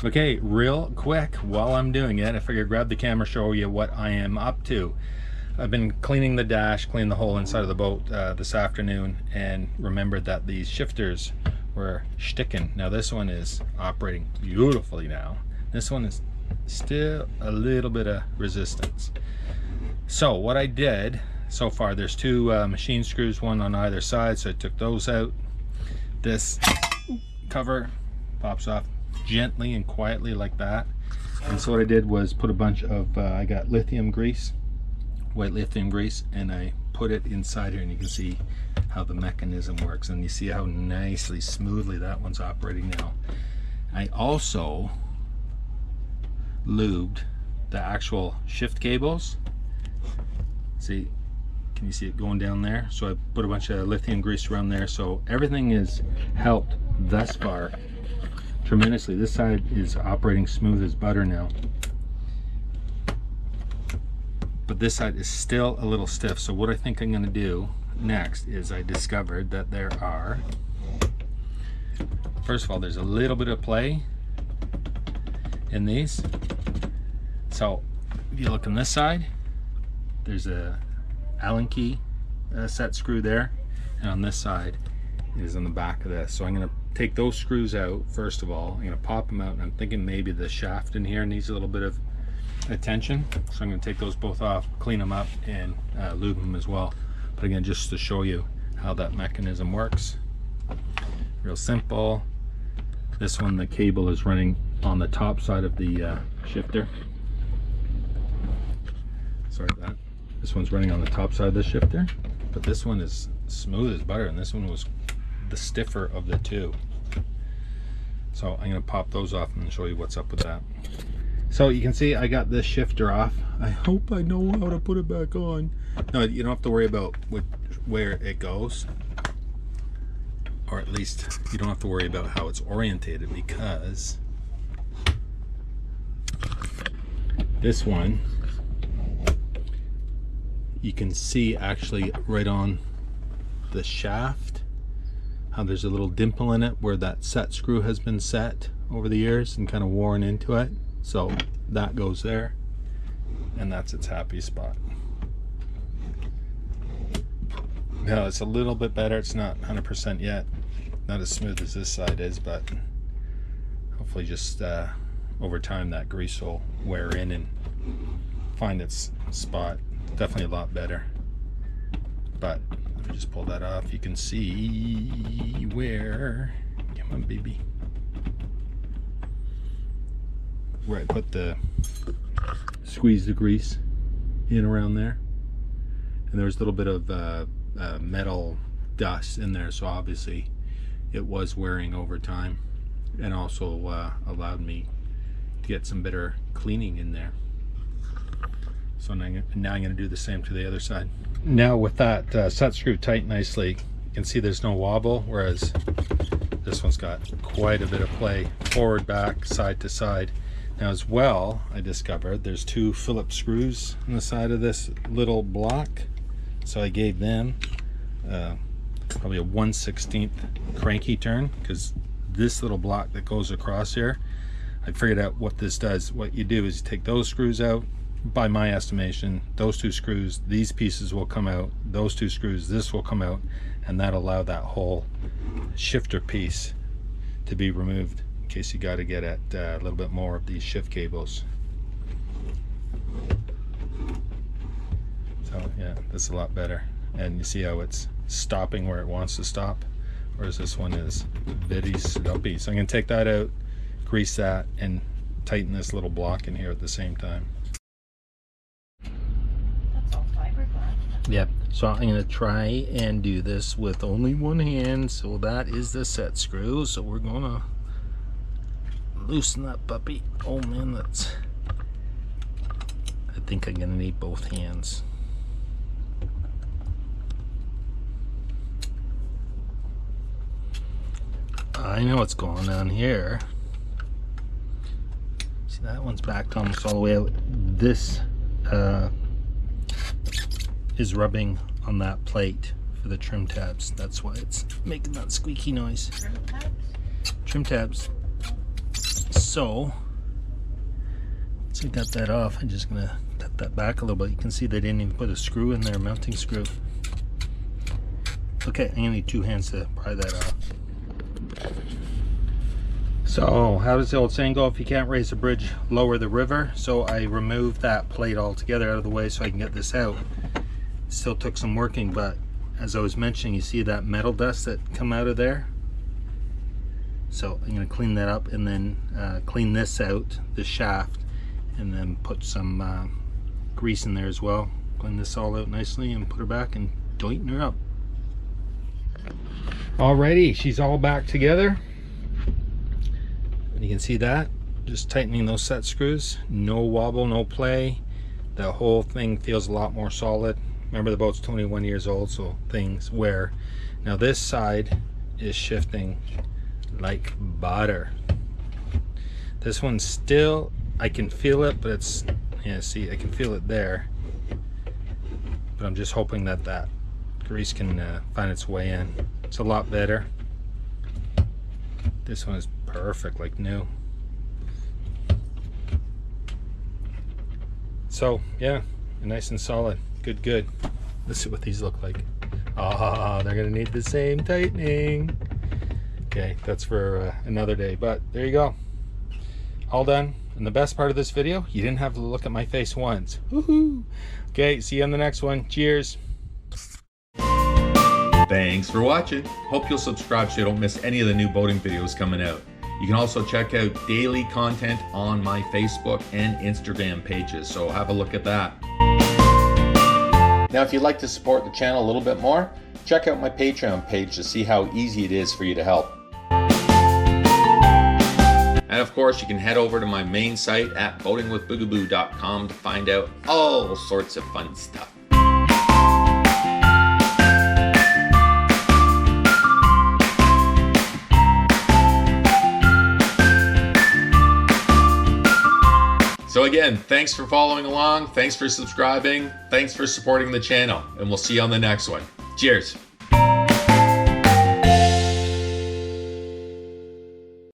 Okay, real quick, while I'm doing it, I figured grab the camera, show you what I am up to. I've been cleaning the dash, cleaning the whole inside of the boat this afternoon, and remembered that these shifters were sticking. Now this one is operating beautifully now. This one is still a little bit of resistance. So what I did so far, there's two machine screws, one on either side, so I took those out. This cover pops off gently and quietly like that. And so what I did was put a bunch of I got lithium grease, white lithium grease, and I put it inside here, and you can see how the mechanism works, and you see how nicely, smoothly that one's operating now. I also lubed the actual shift cables. See, can you see it going down there? So I put a bunch of lithium grease around there, so everything is helped thus far tremendously. This side is operating smooth as butter now, but this side is still a little stiff. So what I think I'm going to do next is, I discovered that there are, first of all, there's a little bit of play in these. So if you look on this side, there's a Allen key set screw there, and on this side is on the back of this. So I'm going to take those screws out first of all. I'm going to pop them out, and I'm thinking maybe the shaft in here needs a little bit of attention, so I'm going to take those both off, clean them up, and lube them as well. But again, just to show you how that mechanism works, real simple. This one, the cable is running on the top side of the shifter. Sorry about that. This one's running on the top side of the shifter, but this one is smooth as butter, and this one was the stiffer of the two. So I'm going to pop those off and show you what's up with that. So you can see I got this shifter off. I hope I know how to put it back on. No, you don't have to worry about where it goes, or at least you don't have to worry about how it's orientated, because this one, you can see actually right on the shaft how there's a little dimple in it where that set screw has been set over the years and kind of worn into it. So that goes there, and that's its happy spot. Now it's a little bit better. It's not 100% yet, not as smooth as this side is, but hopefully just over time that grease will wear in and find its spot. Definitely a lot better. But let me just pull that off. You can see where, come on baby, where I put the, squeeze the grease in around there, and there's a little bit of metal dust in there, so obviously it was wearing over time, and also allowed me to get some better cleaning in there. So now I'm going to do the same to the other side. Now with that set screw tight nicely, you can see there's no wobble, whereas this one's got quite a bit of play forward, back, side to side. Now as well, I discovered there's two Phillips screws on the side of this little block, so I gave them probably a 1/16 cranky turn, because this little block that goes across here, I figured out what this does. What you do is you take those screws out. By my estimation, those two screws, these pieces will come out, those two screws, this will come out, and that'll allow that whole shifter piece to be removed in case you got to get at a little bit more of these shift cables. So yeah, that's a lot better, and you see how it's stopping where it wants to stop, whereas this one is very stumpy. So I'm going to take that out, grease that, and tighten this little block in here at the same time. Yep, so I'm going to try and do this with only one hand. So that is the set screw, so we're going to loosen that puppy. Oh man, that's, I think I'm going to need both hands. I know what's going on here. See, that one's backed almost all the way out. This is rubbing on that plate for the trim tabs. That's why it's making that squeaky noise. Trim tabs So once I got that off, I'm just gonna cut that back a little bit. You can see they didn't even put a screw in there, mounting screw. Okay, I'm gonna need 2 hands to pry that off. So how does the old saying go? If you can't raise a bridge, lower the river. So I removed that plate altogether out of the way so I can get this out. Still took some working, but as I was mentioning, you see that metal dust that come out of there? So I'm going to clean that up and then clean this out, the shaft, and then put some grease in there as well. Clean this all out nicely and put her back and tighten her up. Alrighty, she's all back together. And you can see that, just tightening those set screws. No wobble, no play. The whole thing feels a lot more solid. Remember, the boat's 21 years old, so things wear. Now this side is shifting like butter. This one's still, I can feel it, but it's, yeah, see, I can feel it there. But I'm just hoping that that grease can find its way in. It's a lot better. This one is perfect, like new. So yeah, nice and solid. Good. Let's see what these look like. Ah, they're gonna need the same tightening. Okay, that's for another day, but there you go. All done. And the best part of this video, you didn't have to look at my face once. Woohoo! Okay, see you on the next one. Cheers. Thanks for watching. Hope you'll subscribe so you don't miss any of the new boating videos coming out. You can also check out daily content on my Facebook and Instagram pages, so have a look at that. Now, if you'd like to support the channel a little bit more, check out my Patreon page to see how easy it is for you to help. And of course, you can head over to my main site at boatingwithboogaboo.com to find out all sorts of fun stuff. So again, thanks for following along, thanks for subscribing, thanks for supporting the channel, and we'll see you on the next one. Cheers.